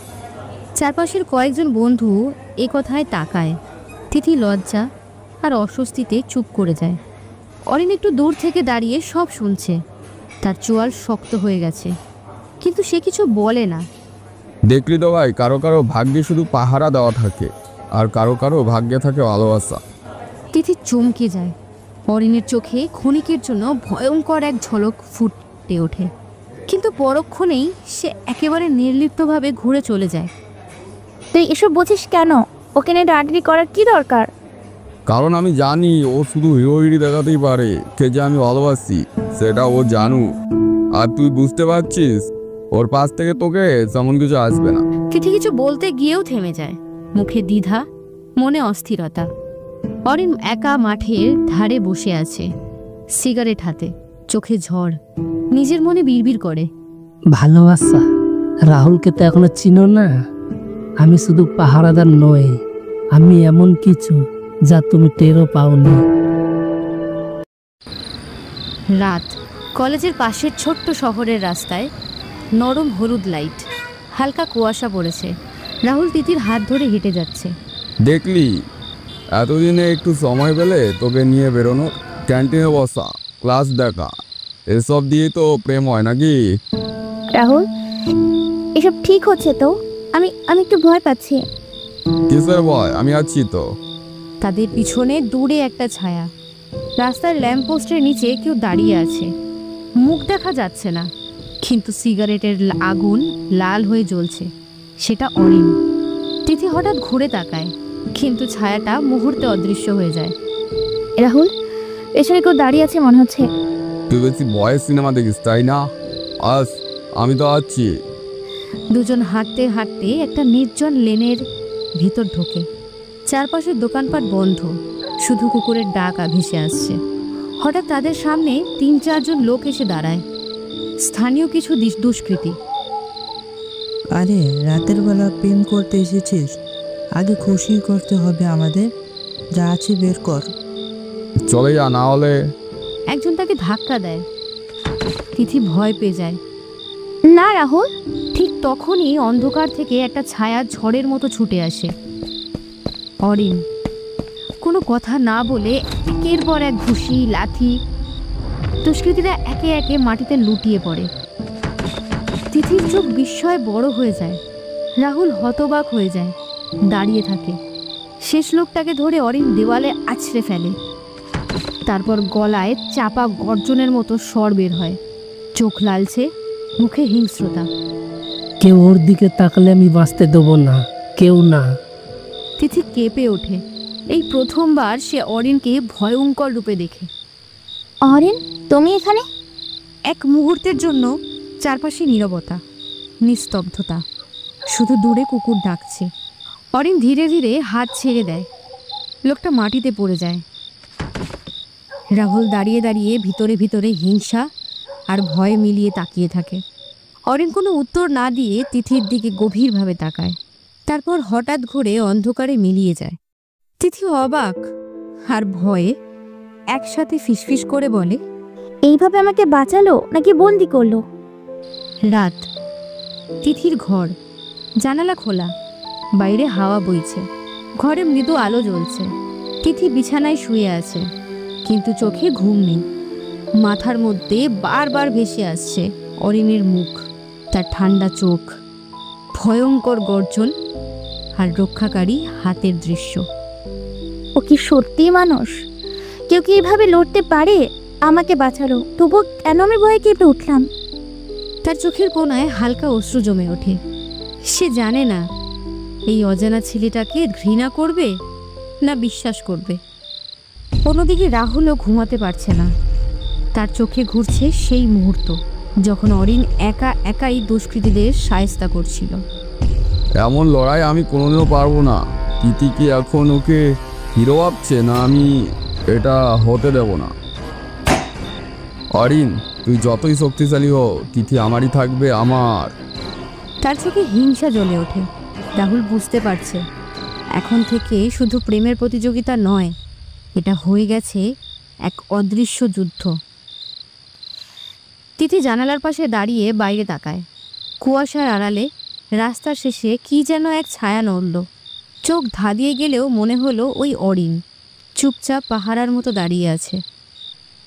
চারপাশের কয়েকজন বন্ধু এ কথায় তাকায়। তিথি লজ্জা আর অস্বস্তিতে চুপ করে যায়। অরিন একটু দূর থেকে দাঁড়িয়ে সব শুনছে। তার চোয়াল শক্ত হয়ে গেছে, কিন্তু সে কিছু বলে না। দেখলি তো ভাই, কারো কারো ভাগ্যে শুধু পাহারা দেওয়া থাকে, আর কারো কারো ভাগ্যে থাকে ভালোবাসা। তিথি চমকে যায়। অরিনের চোখে ক্ষণিকের জন্য ভয়ঙ্কর এক ঝলক ফুটে ওঠে, কিন্তু পরক্ষণেই সে একেবারে নির্লিপ্তভাবে ঘুরে চলে যায়। তুই এসব বুঝিস কেন? ওকে নিয়ে ডাঁটাডাঁটি করার কি দরকার? কারণ আমি জানি ও শুধু হিরোইরি দেখাতেই পারে, কে যে আমি ভালোবাসি সেটা ও জানু। আর তুই বুঝতে পারছিস, ওর পাশ থেকে তোকে তেমন কিছু আসবে না। তিথি কিছু বলতে গিয়েও থেমে যায়, মুখে দ্বিধা, মনে অস্থিরতা। অরিন একা মাঠের ধারে বসে আছে, সিগারেট হাতে, চোখে ঝড়। নিজের মনে বিড়বিড় করে, ভালোবাসা? রাহুলকে তো এখনো চিনো না। আমি শুধু পাহারাদার নই, আমি এমন কিছু যা তুমি টেরও পাওনি। রাত। কলেজের পাশের ছোট্ট শহরের রাস্তায় নরম হলুদ লাইট, হালকা কুয়াশা পড়েছে। রাহুল তিথির হাত ধরে হেঁটে যাচ্ছে। দেখলি, এতদিনে একটু সময় পেলে তোকে নিয়ে বেরোনো, ক্যান্টিনে বসা, ক্লাস দেখা, এসব দিয়ে তো প্রেম হয় নাকি? রাহুল, এসব ঠিক হচ্ছে তো? আমি একটু ভয় পাচ্ছি। কিসের ভয়? আমি আছি তো। তাদের পিছনে দূরে একটা ছায়া। রাস্তার ল্যাম্পপোস্টের নিচে কেউ দাঁড়িয়ে আছে, মুখ দেখা যাচ্ছে না। কিন্তু সিগারেটের আগুন লাল হয়ে জ্বলছে। সেটা অরিন। তিথি হঠাৎ ঘুরে তাকায়, কিন্তু ছায়াটা মুহূর্তে অদৃশ্য হয়ে যায়। রাহুল, পেছনে কেউ দাঁড়িয়ে আছে মনে হচ্ছে। তুই বেশি বয়েস সিনেমা দেখিস তাই না? আস, আমি তো আছি। দুজন হাঁটতে হাঁটতে একটা নির্জন লেনের ভিতর ঢোকে। চারপাশের দোকানপাট বন্ধ, শুধু কুকুরের ডাক ভেসে আসছে। হঠাৎ তাদের সামনে ৩-৪ জন লোক এসে দাঁড়ায়। স্থানীয় কিছু দুষ্কৃতী। আরে রাতের বেলা প্রেম করতে এসেছিস? আগে খুশি করতে হবে আমাদের। যা আছে বের কর। চলে যা, না হলে। একজন তাকে ধাক্কা দেয়। তিথি ভয় পেয়ে যায়। না রাহুল। ঠিক তখনই অন্ধকার থেকে একটা ছায়া ঝড়ের মতো ছুটে আসে। অরিন কোনো কথা না বলে একের পর এক ঘুষি, লাথি। দুষ্কৃতীরা একে একে মাটিতে লুটিয়ে পড়ে। তিথির চোখ বিস্ময়ে বড় হয়ে যায়। রাহুল হতবাক হয়ে যায়, দাঁড়িয়ে থাকে। শেষ লোকটাকে ধরে অরিন দেওয়ালে আছড়ে ফেলে। তারপর গলায় চাপা গর্জনের মতো স্বর বের হয়। চোখ লালচে, মুখে হিংস্রতা। কেউ ওর দিকে তাকালে আমি বাঁচতে দেবো না, কেউ না। তিথি কেঁপে ওঠে। এই প্রথমবার সে অরিনকে ভয়ঙ্কর রূপে দেখে। অরিন, তুমি এখানে? এক মুহূর্তের জন্য চারপাশে নীরবতা, নিস্তব্ধতা। শুধু দূরে কুকুর ডাকছে। অরিন ধীরে ধীরে হাত ছেড়ে দেয়। লোকটা মাটিতে পড়ে যায়। রাহুল দাঁড়িয়ে দাঁড়িয়ে ভিতরে ভিতরে হিংসা আর ভয় মিলিয়ে তাকিয়ে থাকে। অরিন কোনো উত্তর না দিয়ে তিথির দিকে গভীরভাবে তাকায়। তারপর হঠাৎ ঘুরে অন্ধকারে মিলিয়ে যায়। তিথি অবাক আর ভয়ে একসাথে ফিসফিস করে বলে, এইভাবে আমাকে বাঁচালো নাকি বন্দি করলো? রাত। তিথির ঘর, জানালা খোলা, বাইরে হাওয়া বইছে। ঘরে মৃদু আলো জ্বলছে। তিথি বিছানায় শুয়ে আছে, কিন্তু চোখে ঘুম নেই। মাথার মধ্যে বারবার ভেসে আসছে অরিনের মুখ, তার ঠান্ডা চোখ, ভয়ঙ্কর গর্জন আর রক্ষাকারী হাতের দৃশ্য। ও কি সত্যি মানুষ? কেউ কি এইভাবে লড়তে পারে? আমাকে বাঁচালো, তবুও কেন আমি ভয়ে কেঁপে উঠলাম? তার চোখের কোণায় হালকা অশ্রু জমে ওঠে। সে জানে না এই অজানা ছেলেটাকে ঘৃণা করবে না বিশ্বাস করবে। অন্যদিকে রাহুলও ঘুমাতে পারছে না। তার চোখে ঘুরছে সেই মুহূর্ত যখন অরিন একা একাই দুষ্কৃতীদের শায়েস্তা করছিল। এমন লড়াই আমি কোনোদিনও পারবো না। তিথি কি এখন ওকে হিরো ভাবছে? না, আমি এটা হতে দেব না। অরিন, তুই যতই শক্তিশালী হো, তিথি আমারই থাকবে, আমার। তার চোখে হিংসা জ্বলে ওঠে। রাহুল বুঝতে পারছে এখন থেকে শুধু প্রেমের প্রতিযোগিতা নয়, এটা হয়ে গেছে এক অদৃশ্য যুদ্ধ। তিথি জানালার পাশে দাঁড়িয়ে বাইরে তাকায়। কুয়াশার আড়ালে রাস্তার শেষে কি যেন এক ছায়া নড়ল। চোখ ধাঁধিয়ে গেলেও মনে হলো ওই অরিন চুপচাপ পাহারার মতো দাঁড়িয়ে আছে।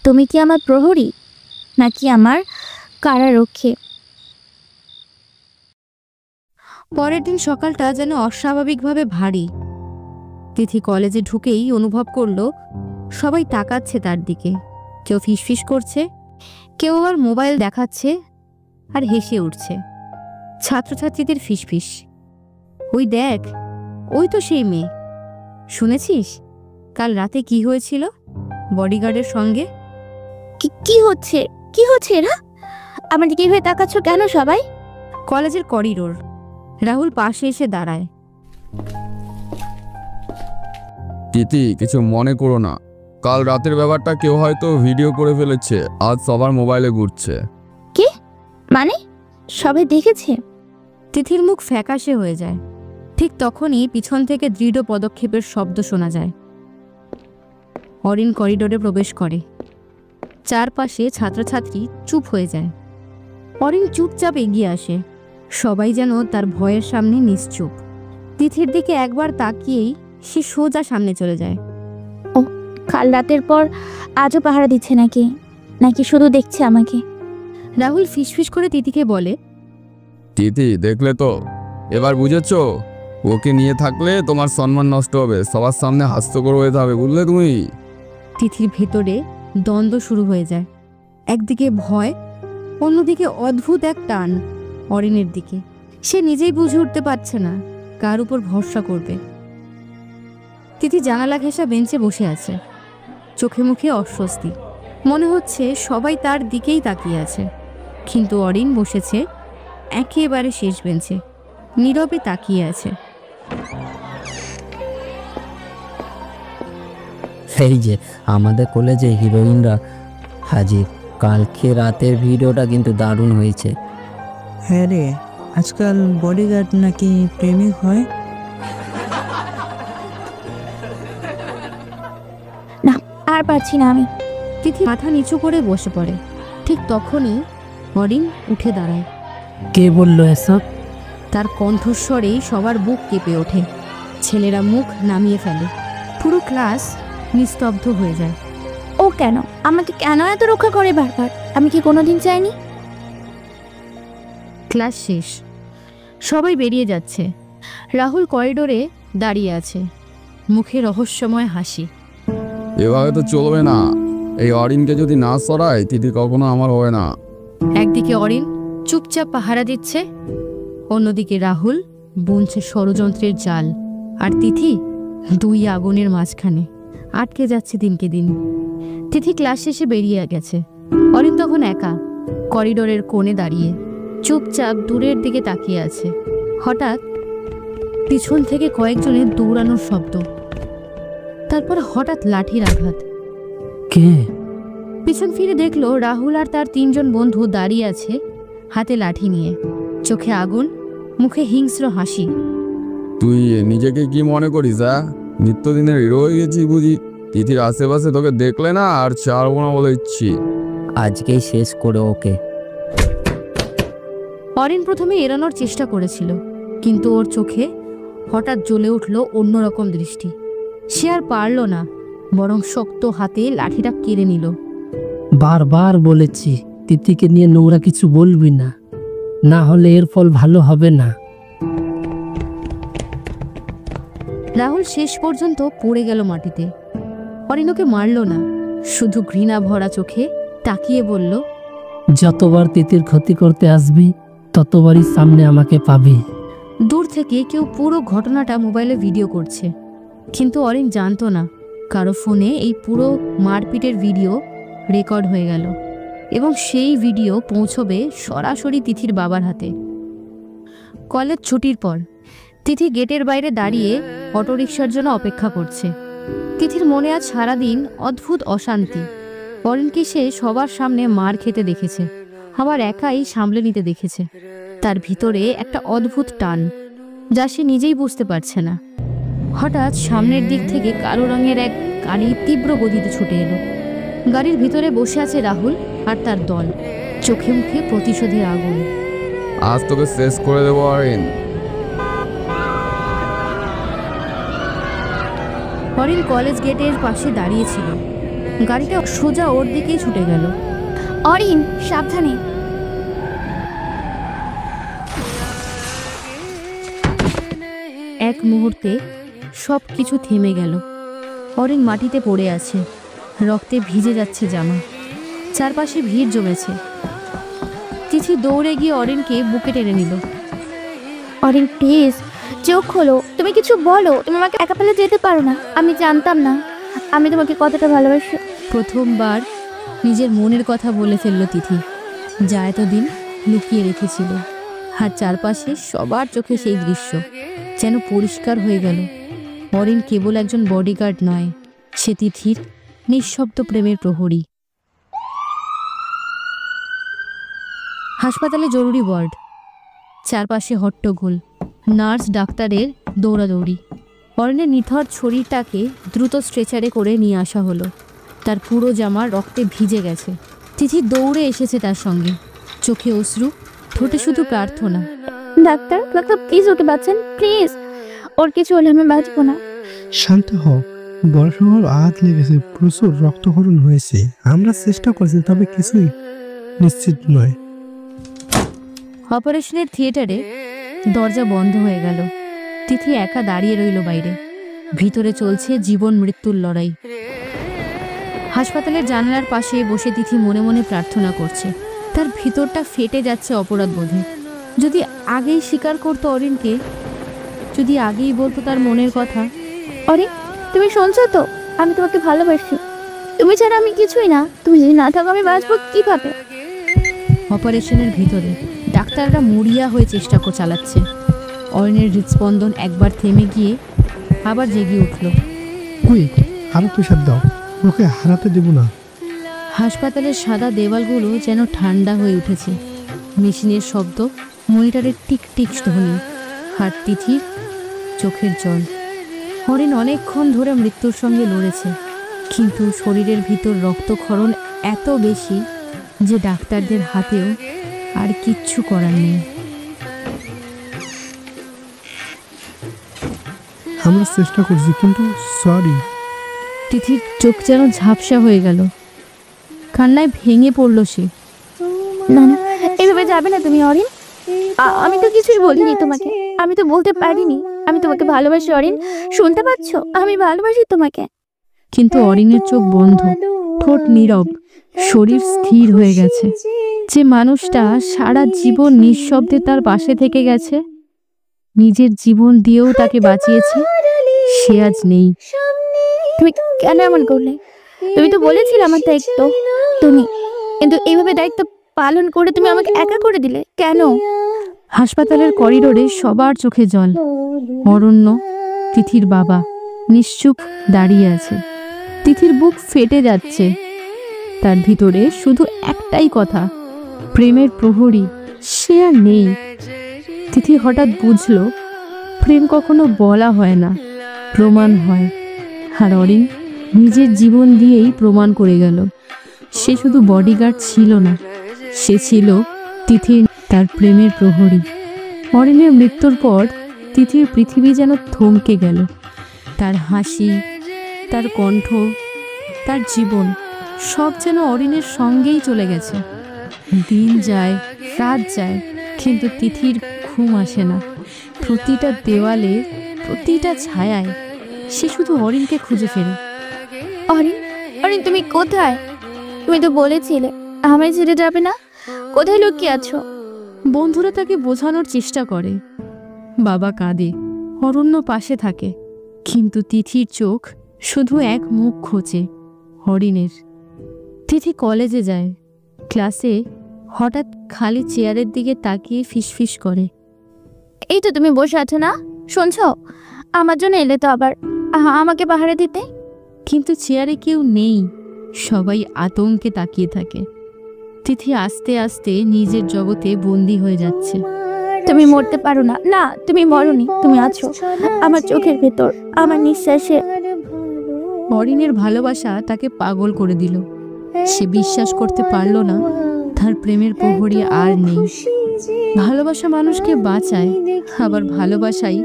তুমি কি আমার প্রহরী নাকি আমার কারারক্ষী? পরের দিন সকালটা যেন অস্বাভাবিকভাবে ভারী। তিথি কলেজে ঢুকেই অনুভব করলো সবাই তাকাচ্ছে তার দিকে। কেউ ফিসফিস করছে, কেউ আবার মোবাইল দেখাচ্ছে আর হেসে উঠছে। ছাত্রছাত্রীদের ফিসফিস, ওই দেখ, ওই তো সেই মেয়ে। শুনেছিস কাল রাতে কি হয়েছিল বডিগার্ডের সঙ্গে? কি হচ্ছে? কি হচ্ছে এরা? আমার দিকে হয়ে তাকাচ্ছ কেন সবাই? কলেজের করিডোর। রাহুল পাশে এসে দাঁড়ায়। তিথি, কিছু মনে করো না। কাল রাতের ব্যাপারটা কেউ হয়তো ভিডিও করে ফেলেছে, আজ সবার মোবাইলে ঘুরছে। কি মানে? সবাই দেখেছে? তিথির মুখ ফ্যাকাশে হয়ে যায়। ঠিক তখনই পিছন থেকে দৃঢ় পদক্ষেপের শব্দ শোনা যায়। অরিন করিডোরে প্রবেশ করে। চারপাশে ছাত্রছাত্রী চুপ হয়ে যায়। অরিন চুপচাপ এগিয়ে আসে। সবাই যেন তার ভয়ের সামনে নিশ্চুপ। তিথির দিকে একবার তাকিয়েই সে সোজা সামনে চলে যায়। ও, কাল রাতের পর আজও পাহারা দিচ্ছে নাকি নাকি শুধু দেখছে আমাকে? রাহুল ফিসফিস করে তিথিকে বলে, তিথি, দেখলে তো, এবার বুঝেছো? ওকে নিয়ে থাকলে তোমার সম্মান নষ্ট হবে, সবার সামনে হাস্যকর হয়ে যাবে, বুঝলে তুমি? তিথির ভেতরে দ্বন্দ্ব শুরু হয়ে যায়। একদিকে ভয়, অন্যদিকে অদ্ভুত এক টান অরিনের দিকে। সে নিজেই বুঝে উঠতে পারছে না কার উপর ভরসা করবে। তিথি জানালা ঘেঁষা বেঞ্চে বসে আছে, চোখে মুখে অস্বস্তি। মনে হচ্ছে সবাই তার দিকেই তাকিয়ে আছে, কিন্তু অরিন বসেছে একেবারে শেষ বেঞ্চে, নীরবে তাকিয়ে আছে। এই যে আমাদের কলেজে হিরোইনরা হাজির। কালকে রাতের ভিডিওটা কিন্তু দারুণ হয়েছে। হ্যাঁ রে, আজকাল বডিগার্ড নাকি প্রেমিক হয়। আর পারছি না আমি। তিথি মাথা নিচু করে বসে পড়ে। ঠিক তখনই অরিন উঠে দাঁড়ায়। কে বললো এসব? তার কণ্ঠস্বরেই সবার বুক কেঁপে ওঠে। ছেলেরা মুখ নামিয়ে ফেলে, পুরো ক্লাস নিস্তব্ধ হয়ে যায়। ও কেন আমাকে কেন এত রক্ষা করে বারবার? আমি কি কোনোদিন চাইনি? ক্লাস শেষ, সবাই বেরিয়ে যাচ্ছে। রাহুল করিডোরে দাঁড়িয়ে আছে, মুখে রহস্যময় হাসি। এভাবে তো চলবে না, এই অরিনকে যদি না সরাই তিথি কখনো আমার হবে না। একদিকে অরিন চুপচাপ পাহারা দিচ্ছে, অন্যদিকে রাহুল বুনছে ষড়যন্ত্রের জাল, আর তিথি দুই আগুনের মাঝখানে আটকে যাচ্ছে দিনকে দিন। তিথি ক্লাস শেষে বেরিয়ে গেছে। অরিন তখন একা করিডোরের কোণে দাঁড়িয়ে চুপচাপ দূরের দিকে তাকিয়ে আছে। হঠাৎ পিছন থেকে কয়েকজনের দৌড়ানোর শব্দ, তারপর হঠাৎ লাঠির আঘাত। কে? পিছন ফিরে দেখলো রাহুল আর তার 3 জন বন্ধু দাঁড়িয়ে আছে, হাতে লাঠি নিয়ে, চোখে আগুন, মুখে হিংস্র হাসি। তুই নিজেকে কি মনে করিস? নিত্যদিনের হিরো হয়ে গেছি বুঝি? তিথির আশেপাশে তোকে দেখলে না আর ছাড়বো না বলে ইচ্ছি। আজকেই শেষ করে ওকে। অরিন প্রথমে এড়ানোর চেষ্টা করেছিল, কিন্তু ওর চোখে হঠাৎ জ্বলে উঠল অন্যরকম দৃষ্টি। সে আর পারল না, বরং শক্ত হাতে লাঠিটা কেড়ে নিল। বারবার বলেছি তিথিকে নিয়ে নোংরা কিছু বলবি না, না হলে এর ফল ভালো হবে না। রাহুল শেষ পর্যন্ত পড়ে গেল মাটিতে। অরিন ওকে মারল না, শুধু ঘৃণা ভরা চোখে তাকিয়ে বলল, যতবার তিথির ক্ষতি করতে আসবি ততবারই সামনে আমাকে পাবি। দূর থেকে কেউ পুরো ঘটনাটা মোবাইলে ভিডিও করছে, কিন্তু অরিন জানতো না কারো ফোনে এই পুরো মারপিটের ভিডিও রেকর্ড হয়ে গেল, এবং সেই ভিডিও পৌঁছবে সরাসরি তিথির বাবার হাতে। কলেজ ছুটির পর তিথি গেটের বাইরে দাঁড়িয়ে অটোরিকশার জন্য অপেক্ষা করছে। তিথির মনে আজ সারাদিন অদ্ভুত অশান্তি। অরিনকে সে সবার সামনে মার খেতে দেখেছে, আবার একাই সামলে নিতে দেখেছে। তার ভিতরে একটা অদ্ভুত টান, যা সে নিজেই বুঝতে পারছে না। হঠাৎ সামনের দিক থেকে কালো রঙের এক গাড়ি তীব্র গতিতে ছুটে এলো। গাড়ির ভিতরে বসে আছে রাহুল আর তার দল, চোখে মুখে প্রতিশোধের আগুন। আজ তোকে শেষ করে দেবো অরিন। অরিন কলেজ গেটের পাশে দাঁড়িয়েছিল, গাড়িটা সোজা ওর দিকেই ছুটে গেল। অরিন সাবধানে। এক মুহূর্তে সব কিছু থেমে গেল। অরিন মাটিতে পড়ে আছে, রক্তে ভিজে যাচ্ছে জামা, চারপাশে ভিড় জমেছে। তিথি দৌড়ে গিয়ে অরিনকে বুকে টেনে নিল। অরিন প্লিজ চোখ খোলো, তুমি কিছু বলো। তুমি আমাকে একা ফেলে যেতে পারো না। আমি জানতাম না আমি তোমাকে কতটা ভালোবাসি। প্রথমবার নিজের মনের কথা বলে ফেললো তিথি, যা এতদিন লুকিয়ে রেখেছিল। আর চারপাশে সবার চোখে সেই দৃশ্য যেন পরিষ্কার হয়ে গেল। অরিন কেবল একজন বডিগার্ড নয়, সে তিথির নিঃশব্দ প্রেমের প্রহরী। হাসপাতালে জরুরি ওয়ার্ড, চারপাশে হট্টগোল, নার্স ডাক্তারের দৌড়াদৌড়ি। অরিনের নিথর শরীরটাকে দ্রুত স্ট্রেচারে করে নিয়ে আসা হলো। তার পুরো জামা রক্তে ভিজে গেছে। তিথি দৌড়ে এসেছে তার সঙ্গে, চোখে অশ্রু, ঠোঁটে শুধু প্রার্থনা। ডাক্তার ডাক্তার প্লিজ ওকে বাঁচান, প্লিজ। ওর কিছু হলে আমি বাঁচবো না। শান্ত হও, বড়সড় আঘাত লেগেছে, প্রচুর রক্তক্ষরণ হয়েছে। আমরা চেষ্টা করছি, তবে কিছুই নিশ্চিত নয়। অপারেশনের থিয়েটারে দরজা বন্ধ হয়ে গেল। তিথি একা দাঁড়িয়ে রইল বাইরে। ভিতরে চলছে জীবন মৃত্যুর লড়াই। হাসপাতালের জানালার পাশে বসে তিথি মনে মনে প্রার্থনা করছে, তার ভিতরটা ফেটে যাচ্ছে অপরাধ বোধে। যদি আগেই স্বীকার করতো অরিনকে, যদি আগেই বলতো তার মনের কথা। অরিন, তুমি শুনছো তো? আমি তোমাকে ভালোবাসি। তুমি ছাড়া আমি কিছুই না। তুমি যদি না থাকো আমি বাঁচবো কিভাবে? অপারেশনের ভিতরে ডাক্তাররা মরিয়া হয়ে চেষ্টা চালাচ্ছে। অরিনের হৃদস্পন্দন একবার থেমে গিয়ে আবার জেগে উঠল। কুইক, আরো প্রেশার দাও, ওকে হারাতে দেব না। হাসপাতালের সাদা দেওয়ালগুলো যেন ঠান্ডা হয়ে উঠেছে। মেশিনের শব্দ, মনিটরের টিক টিক ধ্বনি, আর তিথির চোখের জল। অরিন অনেকক্ষণ ধরে মৃত্যুর সঙ্গে লড়েছে, কিন্তু শরীরের ভিতর রক্তক্ষরণ এত বেশি যে ডাক্তারদের হাতেও আর কিচ্ছু করার নেই। আমরা চেষ্টা করছি, কিন্তু সরি। তিথির চোখ যেন ঝাপসা হয়ে গেল, কান্নায় ভেঙে পড়ল সে। না না, এভাবে যাবে না তুমি অরিন। আমি তো কিছুই বলিনি তোমাকে। আমি তো বলতে পারিনি আমি তোমাকে ভালোবাসি অরিন। শুনতে পাচ্ছ? আমি ভালোবাসি তোমাকে। কিন্তু অরিনের চোখ বন্ধ, ঠোঁট নীরব, শরীর স্থির হয়ে গেছে। যে মানুষটা সারা জীবন নিঃশব্দে তার পাশে থেকে গেছে, নিজের জীবন দিয়েও তাকে বাঁচিয়েছে, সে আজ নেই। তুমি কেন এমন করলে? তুমি তো বলেছিলে আমার দায়িত্ব তুমি, কিন্তু এইভাবে দায়িত্ব পালন করে তুমি আমাকে একা করে দিলে কেন? হাসপাতালের করিডোরে সবার চোখে জল। অরণ্য, তিথির বাবা, নিশ্চুপ দাঁড়িয়ে আছে। তিথির বুক ফেটে যাচ্ছে। তার ভিতরে শুধু একটাই কথা, প্রেমের প্রহরী সে আর নেই। তিথি হঠাৎ বুঝল, প্রেম কখনো বলা হয় না, প্রমাণ হয়। আর অরিন নিজের জীবন দিয়েই প্রমাণ করে গেল। সে শুধু বডিগার্ড ছিল না, সে ছিল তিথির, তার প্রেমের প্রহরী। অরিনের মৃত্যুর পর তিথির পৃথিবী যেন থমকে গেল। তার হাসি, তার কণ্ঠ, তার জীবন সব যেন অরিনের সঙ্গেই চলে গেছে। দিন যায়, রাত যায়, কিন্তু তিথির ঘুম আসে না। প্রতিটা দেওয়ালে, প্রতিটা ছায়ায় সে শুধু অরিনকে খুঁজে ফেরে। অরিন, অরিন তুমি কোথায়? তুমি তো বলেছিলে আমায় ছেড়ে যাবে না। কোথায় লুকিয়ে আছো? বন্ধুরা তাকে বোঝানোর চেষ্টা করে। বাবা কাঁদে, অরণ্য পাশে থাকে, কিন্তু তিথির চোখ শুধু এক মুখ খোঁজে, অরিনের। তিথি কলেজে যায়। ক্লাসে হঠাৎ খালি চেয়ারের দিকে তাকিয়ে ফিসফিস করে। এই তো তুমি বসে আছো না, শুনছো? আমার জন্য এলে তো আবার আমাকে পাহারা দিতে। কিন্তু চেয়ারে কেউ নেই, সবাই আতঙ্কে তাকিয়ে থাকে। তিথি আস্তে আস্তে নিজের জগতে বন্দী হয়ে যাচ্ছে। তুমি মরতে পারো না। না, তুমি মরনি, তুমি আছো আমার চোখের ভেতর, আমার নিঃশ্বাসে। অরিনের ভালোবাসা তাকে পাগল করে দিল। সে বিশ্বাস করতে পারল না তার প্রেমের প্রহরী আর নেই। ভালোবাসা মানুষকে বাঁচায়, আবার ভালোবাসাই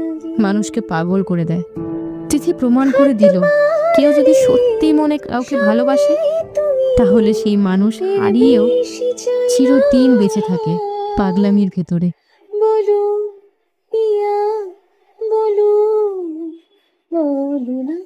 মানুষকে পাগল করে দেয়। তিথি প্রমাণ করে দিল, কেউ যদি সত্যি মনে কাউকে ভালোবাসে, তাহলে সেই মানুষ হারিয়েও চিরদিন বেঁচে থাকে পাগলামির ভেতরে। বলো ইয়া, বলো, বলো না।